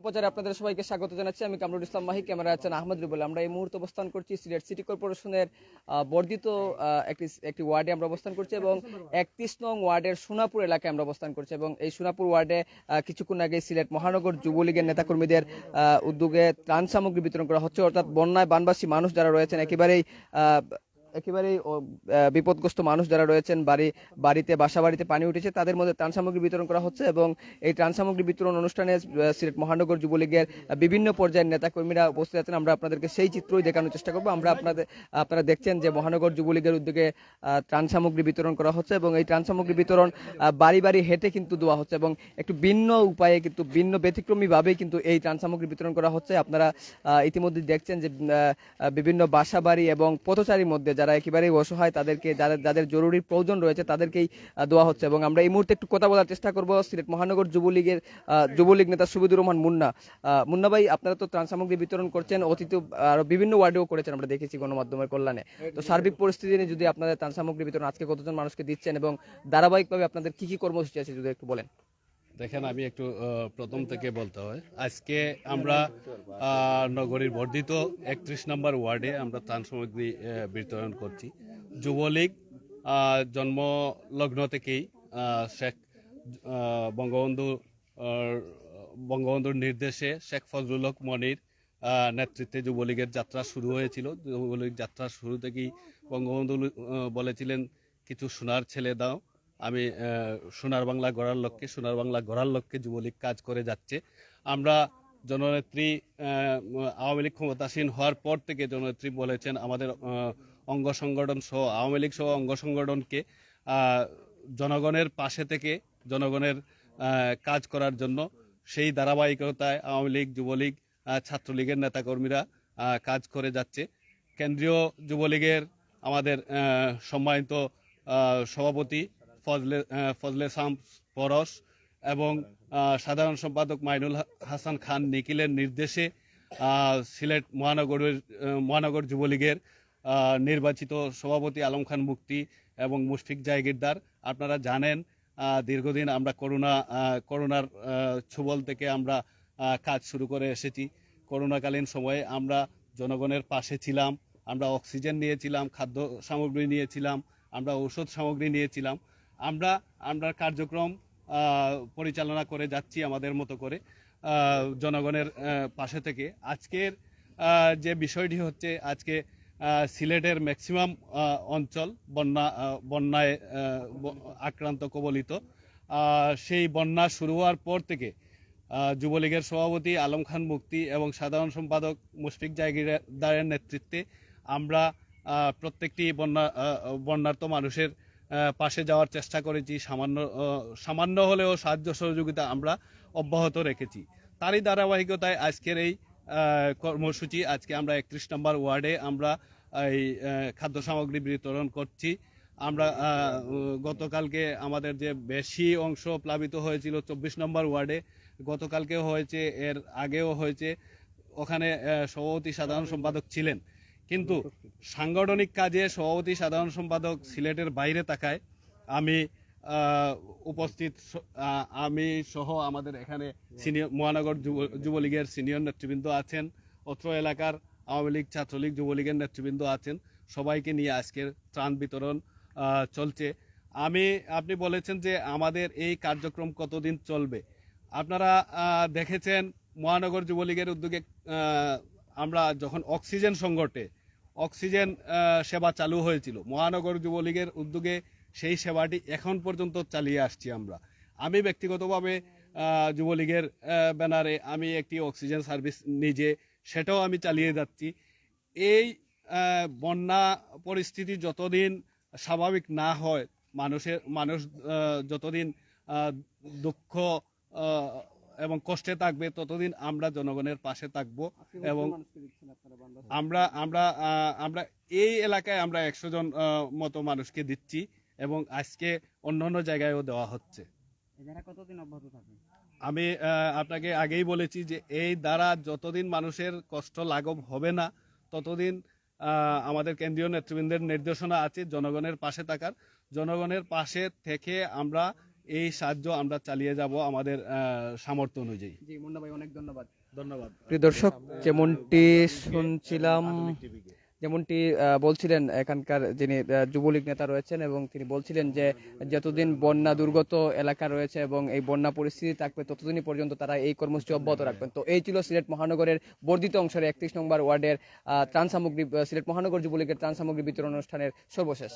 উপচারে আপনাদের সবাইকে স্বাগত জানাচ্ছি। আমি কামরুল ইসলাম মাহি, ক্যামেরা আছেন আহমদ রুবেল। আমরা এই মুহূর্তে অবস্থান করছি সিলেট সিটি কর্পোরেশনের বর্ধিত একটি ওয়ার্ডে আমরা অবস্থান করছি এবং 31 নং ওয়ার্ডের সোনাপুর এলাকায় আমরা অবস্থান করছি এবং এই সোনাপুর ওয়ার্ডে কিছুক্ষণ আগে সিলেট মহানগর যুবলীগের নেতাকর্মীদের উদ্যোগে ত্রাণ সামগ্রী বিতরণ করা হচ্ছে। অর্থাৎ বন্যায় বানবাসী মানুষ যারা রয়েছেন একেবারেই বিপদগ্রস্ত মানুষ যারা রয়েছেন, বাসা বাড়িতে পানি উঠেছে, তাদের মধ্যে ত্রাণ সামগ্রী বিতরণ করা হচ্ছে এবং এই ত্রাণ সামগ্রী বিতরণ অনুষ্ঠানে সিলেট মহানগর যুবলীগের বিভিন্ন পর্যায়ের নেতাকর্মীরা উপস্থিত আছেন। আমরা আপনাদেরকে সেই চিত্রই দেখানোর চেষ্টা করবো। আপনারা দেখছেন যে মহানগর যুবলীগের উদ্যোগে ত্রাণ সামগ্রী বিতরণ করা হচ্ছে এবং এই ত্রাণ সামগ্রী বিতরণ বাড়ি বাড়ি হেঁটে কিন্তু দেওয়া হচ্ছে এবং একটু ভিন্ন উপায়ে কিন্তু ভিন্ন ব্যতিক্রমী ভাবেই কিন্তু এই ত্রাণ সামগ্রী বিতরণ করা হচ্ছে। আপনারা ইতিমধ্যে দেখছেন যে বিভিন্ন বাসা বাড়ি এবং পথচারীর মধ্যে যারা একেবারেই অসহায়, তাদেরকে যাদের জরুরি প্রয়োজন রয়েছে তাদেরকেই দেওয়া হচ্ছে এবং আমরা এই মুহূর্তে একটু কথা বলার চেষ্টা করব সিলেট মহানগর যুবলীগ নেতা সুবিদুর রহমান মুন্না ভাই, আপনারা তো ত্রাণ সামগ্রী বিতরণ করছেন, অতীত আরো বিভিন্ন ওয়ার্ডেও করেছেন, আমরা দেখেছি গণমাধ্যমের কল্যাণে। তো সার্বিক পরিস্থিতি নিয়ে যদি আপনাদের ত্রাণ সামগ্রী বিতরণ আজকে কতজন মানুষকে দিচ্ছেন এবং ধারাবাহিকভাবে আপনাদের কি কি কর্মসূচি আছে যদি একটু বলেন। দেখেন, আমি একটু প্রথম থেকে বলতে হয়। আজকে আমরা নগরীর বর্ধিত 31 নম্বর ওয়ার্ডে আমরা ত্রাণ সামগ্রী বিতরণ করছি। যুবলীগ জন্মলগ্ন থেকেই শেখ বঙ্গবন্ধুর নির্দেশে শেখ ফজলুল হক মনির নেতৃত্বে যুবলীগের যাত্রা শুরু হয়েছিল। যুবলীগ যাত্রার শুরু থেকেই বঙ্গবন্ধু বলেছিলেন, কিছু সোনার ছেলে দাও, আমি সোনার বাংলা গড়ার লক্ষ্যে যুবলীগ কাজ করে যাচ্ছে। আমরা জননেত্রী আওয়ামী লীগ ক্ষমতাসীন হওয়ার পর থেকে জননেত্রী বলেছেন আমাদের অঙ্গ সংগঠন সহ আওয়ামী লীগ সহ অঙ্গ সংগঠনকে জনগণের পাশে থেকে জনগণের কাজ করার জন্য। সেই ধারাবাহিকতায় আওয়ামী লীগ, যুবলীগ, ছাত্রলীগের নেতাকর্মীরা কাজ করে যাচ্ছে। কেন্দ্রীয় যুবলীগের আমাদের সম্মানিত সভাপতি ফজলে শামস পরশ এবং সাধারণ সম্পাদক মাইনুল হাসান খান নিখিলের নির্দেশে সিলেট মহানগর যুবলীগের নির্বাচিত সভাপতি আলম খান মুক্তি এবং মুশফিক জায়গিরদার, আপনারা জানেন দীর্ঘদিন আমরা করোনার ছোবল থেকে আমরা কাজ শুরু করে এসেছি। করোনাকালীন সময়ে আমরা জনগণের পাশে ছিলাম, আমরা অক্সিজেন নিয়েছিলাম, খাদ্য সামগ্রী নিয়েছিলাম, আমরা ঔষধ সামগ্রী নিয়েছিলাম। আমরা কার্যক্রম পরিচালনা করে যাচ্ছি আমাদের মতো করে জনগণের পাশে থেকে। আজকের যে বিষয়টি হচ্ছে, আজকে সিলেটের ম্যাক্সিমাম অঞ্চল বন্যায় আক্রান্ত, কবলিত। সেই বন্যা শুরু হওয়ার পর থেকে যুবলীগের সভাপতি আলম খান মুক্তি এবং সাধারণ সম্পাদক মুশফিক জায়গিরদারের নেতৃত্বে আমরা প্রত্যেকটি বন্যার্ত মানুষের পাশে যাওয়ার চেষ্টা করেছি। সামান্য হলেও সাহায্য সহযোগিতা আমরা অব্যাহত রেখেছি। তারই ধারাবাহিকতায় আজকের এই কর্মসূচি। আজকে আমরা 31 নম্বর ওয়ার্ডে আমরা এই খাদ্য সামগ্রী বিতরণ করছি। আমরা গতকালকে আমাদের যে বেশি অংশ প্লাবিত হয়েছিল 24 নম্বর ওয়ার্ডে, গতকালকেও হয়েছে, এর আগেও হয়েছে, ওখানে সভাপতি সাধারণ সম্পাদক ছিলেন, কিন্তু সাংগঠনিক কাজে সভাপতি সাধারণ সম্পাদক সিলেটের বাইরে থাকায় আমি উপস্থিত, আমি সহ আমাদের এখানে মহানগর যুবলীগের সিনিয়র নেতৃবৃন্দ আছেন, অত্র এলাকার আওয়ামী লীগ, ছাত্রলীগ, যুবলীগের নেতৃবৃন্দ আছেন, সবাইকে নিয়ে আজকের ত্রাণ বিতরণ চলছে। আপনি বলেছেন যে আমাদের এই কার্যক্রম কতদিন চলবে। আপনারা দেখেছেন মহানগর যুবলীগের উদ্যোগে আমরা যখন অক্সিজেন সংকটে অক্সিজেন সেবা চালু হয়েছিল, মহানগর যুবলীগের উদ্যোগে সেই সেবাটি এখন পর্যন্ত চালিয়ে আসছি আমরা। আমি ব্যক্তিগতভাবে যুবলীগের ব্যানারে আমি একটি অক্সিজেন সার্ভিস নিজে, সেটাও আমি চালিয়ে যাচ্ছি। এই বন্যা পরিস্থিতি যতদিন স্বাভাবিক না হয়, মানুষ যতদিন দুঃখ এবং কষ্টে থাকবে, ততদিন আমরা জনগণের পাশে থাকবো এবং আমরা এই এলাকায় আমরা 100 জন মতো মানুষকে দিচ্ছি এবং আজকে অন্যান্য জায়গায়ও দেওয়া হচ্ছে। আমি আপনাকে আগেই বলেছি যে এই দ্বারা যতদিন মানুষের কষ্ট লাঘব হবে না, ততদিন আমাদের কেন্দ্রীয় নেতৃবৃন্দের নির্দেশনা আছে জনগণের পাশে থাকার। জনগণের পাশে থেকে আমরা এই সাহায্য আমরা চালিয়ে যাব আমাদের সামর্থ্য অনুযায়ী। জি মুন্না ভাই, অনেক ধন্যবাদ। ধন্যবাদ। প্রিয় দর্শক, যেমনটি শুনছিলাম, যেমনটি বলছিলেন এখানকার যিনি যুবলীগ নেতা রয়েছেন, এবং তিনি বলছিলেন যে যতদিন বন্যা দুর্গত এলাকা রয়েছে এবং এই বন্যা পরিস্থিতি থাকবে ততদিনই পর্যন্ত তারা এই কর্মসূচি অব্যাহত রাখবেন। তো এই ছিল সিলেট মহানগরের বর্ধিত অংশের 31 নম্বর ওয়ার্ডের ত্রাণ সামগ্রী, সিলেট মহানগর যুবলীগের ত্রাণ সামগ্রী বিতরণ অনুষ্ঠানের সর্বশেষ।